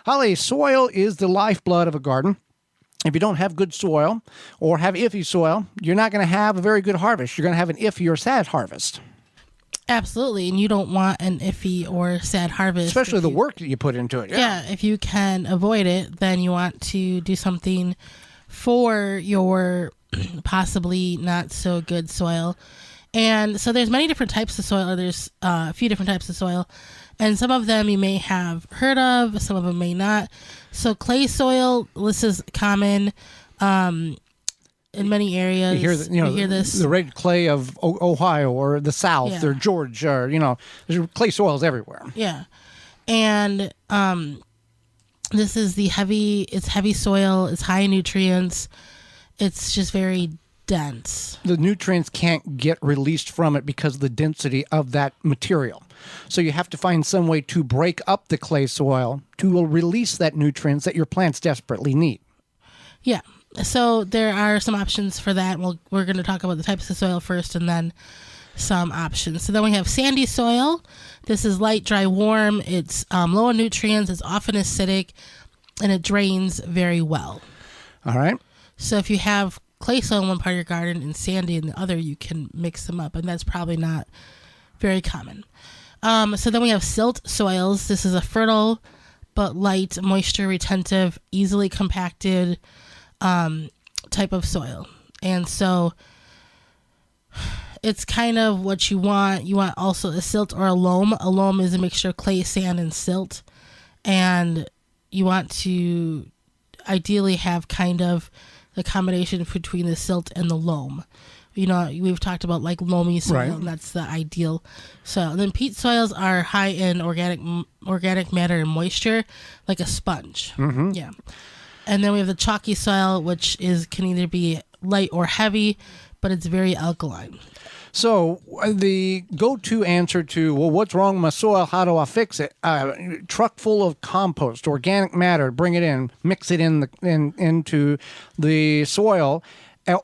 Holly, soil is the lifeblood of a garden. If you don't have good soil or have iffy soil, you're not going to have a very good harvest. You're going to have an iffy or sad harvest. Absolutely. And you don't want an iffy or sad harvest. Especially the work that you put into it. Yeah. If you can avoid it, then you want to do something for your possibly not so good soil. And so there's many different types of soil. There's a few different types of soil. And some of them you may have heard of, some of them may not. So clay soil, this is common in many areas. You hear this. The red clay of Ohio or the South or Georgia, there's clay soils everywhere. Yeah. And this is it's heavy soil, it's high in nutrients, it's just very dense. The nutrients can't get released from it because of the density of that material. So you have to find some way to break up the clay soil to release that nutrients that your plants desperately need. Yeah. So there are some options for that. We're going to talk about the types of soil first and then some options. So then we have sandy soil. This is light, dry, warm. It's low in nutrients. It's often acidic, and it drains very well. All right. So if you have clay soil in one part of your garden and sandy in the other, you can mix them up, and that's probably not very common. So then we have silt soils. This is a fertile but light, moisture retentive, easily compacted type of soil. And so it's kind of what you want. You want also a silt or a loam. A loam is a mixture of clay, sand, and silt. And you want to ideally have kind of the combination between the silt and the loam. We've talked about like loamy soil, right, and that's the ideal soil. And then peat soils are high in organic matter and moisture, like a sponge. Mm-hmm. Yeah. And then we have the chalky soil, which can either be light or heavy, but it's very alkaline. So the go-to answer to, well, what's wrong with my soil? How do I fix it? Truck full of compost, organic matter, bring it in, mix it into the soil.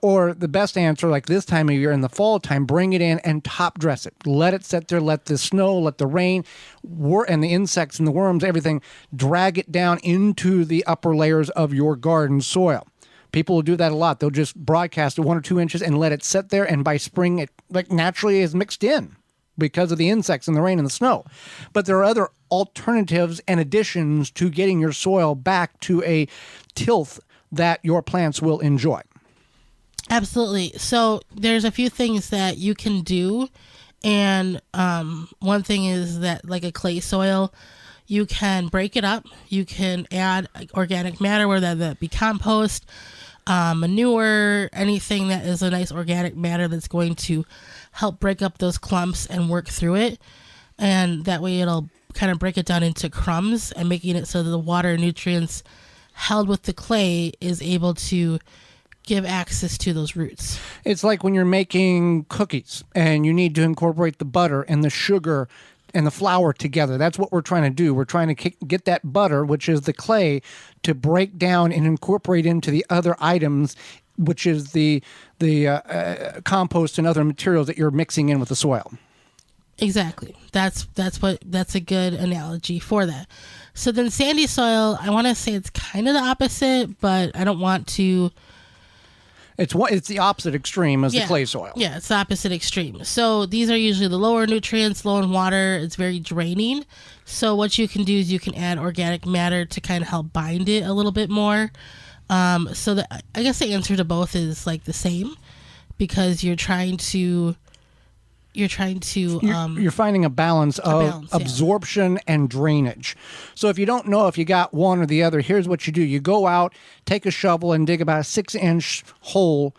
Or the best answer, like this time of year in the fall time, bring it in and top dress it. Let it sit there, let the snow, let the rain, and the insects and the worms, everything, drag it down into the upper layers of your garden soil. People will do that a lot. They'll just broadcast it 1 or 2 inches and let it sit there, and by spring it like naturally is mixed in because of the insects and the rain and the snow. But there are other alternatives and additions to getting your soil back to a tilth that your plants will enjoy. Absolutely. So there's a few things that you can do. And one thing is that, like a clay soil, you can break it up. You can add organic matter, whether that be compost, manure, anything that is a nice organic matter that's going to help break up those clumps and work through it. And that way it'll kind of break it down into crumbs and making it so that the water and nutrients held with the clay is able to give access to those roots. It's like when you're making cookies and you need to incorporate the butter and the sugar and the flour together. That's what we're trying to do. We're trying to get that butter, which is the clay, to break down and incorporate into the other items, which is the compost and other materials that you're mixing in with the soil. Exactly. That's a good analogy for that. So then sandy soil, I want to say it's kind of the opposite, but I don't want to. It's the opposite extreme as the clay soil. Yeah, it's the opposite extreme. So these are usually the lower nutrients, low in water. It's very draining. So what you can do is you can add organic matter to kind of help bind it a little bit more. So I guess the answer to both is like the same, because you're finding a balance of absorption and drainage. So if you don't know if you got one or the other, here's what you do. You go out, take a shovel and dig about a 6-inch hole,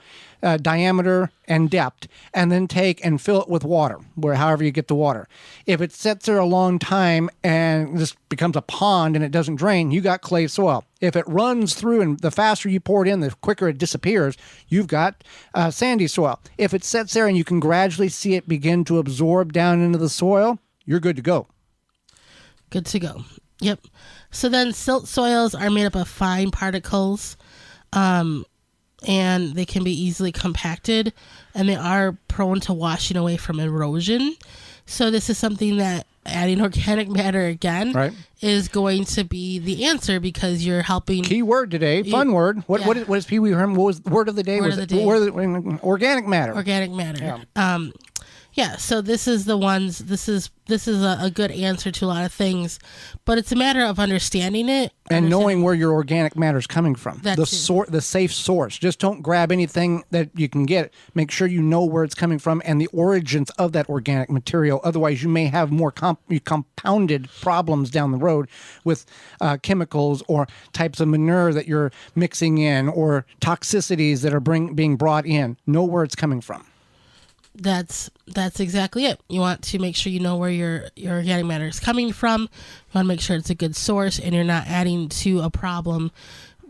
diameter and depth, and then take and fill it with water, however you get the water. If it sits there a long time and this becomes a pond and it doesn't drain, you got clay soil. If it runs through and the faster you pour it in, the quicker it disappears, you've got sandy soil. If it sits there and you can gradually see it begin to absorb down into the soil, you're good to go. Good to go. Yep. So then silt soils are made up of fine particles, and they can be easily compacted, and they are prone to washing away from erosion. So this is something that adding organic matter again Right. is going to be the answer, because you're helping. Key word today, fun word. What is Pee Wee Herman? What was the word of the day? Word of the day. Organic matter. Organic matter. Yeah. So this is the ones. This is a good answer to a lot of things, but it's a matter of understanding it and knowing where your organic matter is coming from. That's The safe source. Just don't grab anything that you can get. Make sure you know where it's coming from and the origins of that organic material. Otherwise, you may have more compounded problems down the road with chemicals or types of manure that you're mixing in, or toxicities that are being brought in. Know where it's coming from. That's exactly it. You want to make sure you know where your organic matter is coming from. You want to make sure it's a good source and you're not adding to a problem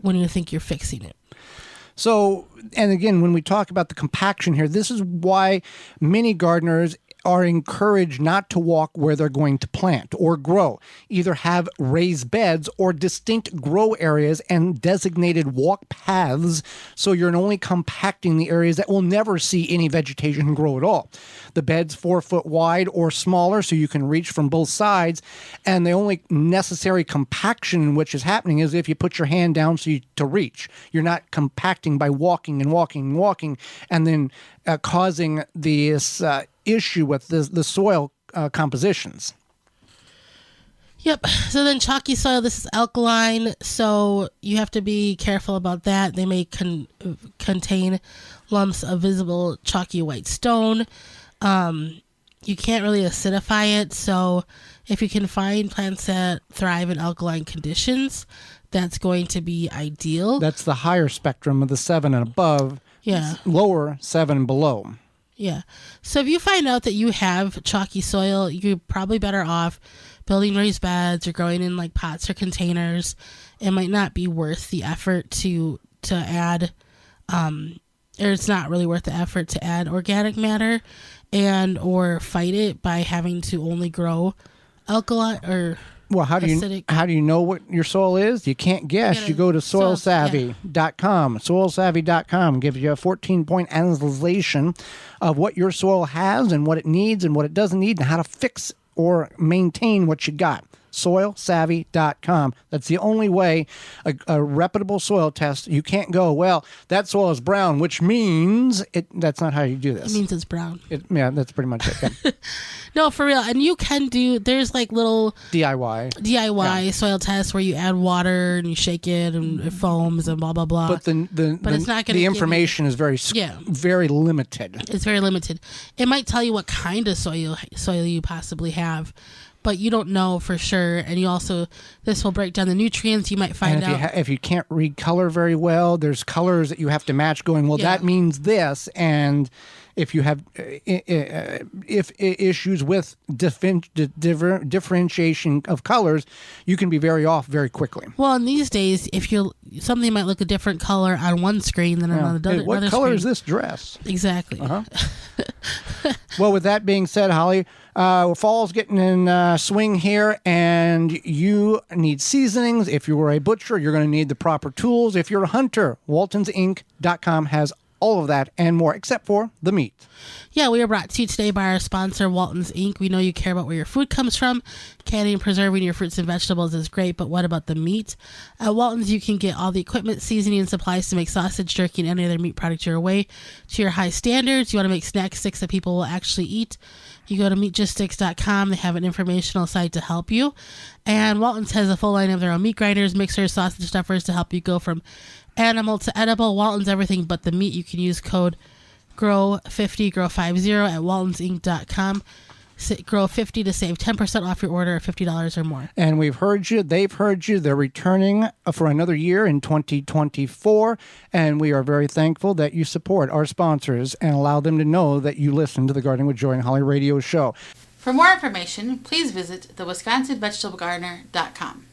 when you think you're fixing it. So, and again, when we talk about the compaction here, this is why many gardeners are encouraged not to walk where they're going to plant or grow. Either have raised beds or distinct grow areas and designated walk paths, so you're only compacting the areas that will never see any vegetation grow at all. The bed's 4 foot wide or smaller, so you can reach from both sides, and the only necessary compaction which is happening is if you put your hand down to reach. You're not compacting by walking and walking and walking, and then causing this issue with the soil compositions. Yep. So then chalky soil, this is alkaline, so you have to be careful about that. They may contain lumps of visible chalky white stone. You can't really acidify it, so if you can find plants that thrive in alkaline conditions, that's going to be ideal. That's the higher spectrum of the 7 and above. Yeah. Lower 7 and below. Yeah. So if you find out that you have chalky soil, you're probably better off building raised beds or growing in like pots or containers. It might not be worth the effort to add, or it's not really worth the effort to add organic matter or fight it by having to only grow alkaline or Well, how do you know what your soil is? You can't guess. You go to soilsavvy.com. Soilsavvy.com gives you a 14-point analysis of what your soil has and what it needs and what it doesn't need and how to fix or maintain what you got. Soilsavvy.com. That's the only way a reputable soil test. You can't go, well, that soil is brown, which means that's not how you do this. It means it's brown. Yeah, that's pretty much it. Yeah. No, for real. And you can there's like little DIY soil tests where you add water and you shake it and it foams and blah, blah, blah. But it's not gonna the information is very limited. It's very limited. It might tell you what kind of soil you possibly have, but you don't know for sure. And this will break down the nutrients. You might find out. If you can't read color very well, there's colors that you have to match going, well, that means this. And if you have issues with differentiation of colors, you can be very off very quiquely. Well, in these days, something might look a different color on one screen than on another screen. What color is this dress? Exactly. Uh-huh. Well, with that being said, Holly, fall's getting in swing here, and you need seasonings. If you are a butcher, you're going to need the proper tools. If you're a hunter, WaltonsInc.com has all of that and more, except for the meat. Yeah, we are brought to you today by our sponsor, Walton's Inc. We know you care about where your food comes from. Canning and preserving your fruits and vegetables is great, but what about the meat? At Walton's, you can get all the equipment, seasoning, and supplies to make sausage, jerky, and any other meat product your way to your high standards. You want to make snack sticks that people will actually eat. You go to meatjuststicks.com. They have an informational site to help you. And Walton's has a full line of their own meat grinders, mixers, sausage stuffers to help you go from animal to edible. Walton's everything but the meat. You can use code GROW50 at waltonsinc.com. GROW50 to save 10% off your order of $50 or more. And we've heard you. They've heard you. They're returning for another year in 2024. And we are very thankful that you support our sponsors and allow them to know that you listen to the Gardening with Joy and Holly radio show. For more information, please visit thewisconsinvegetablegardener.com.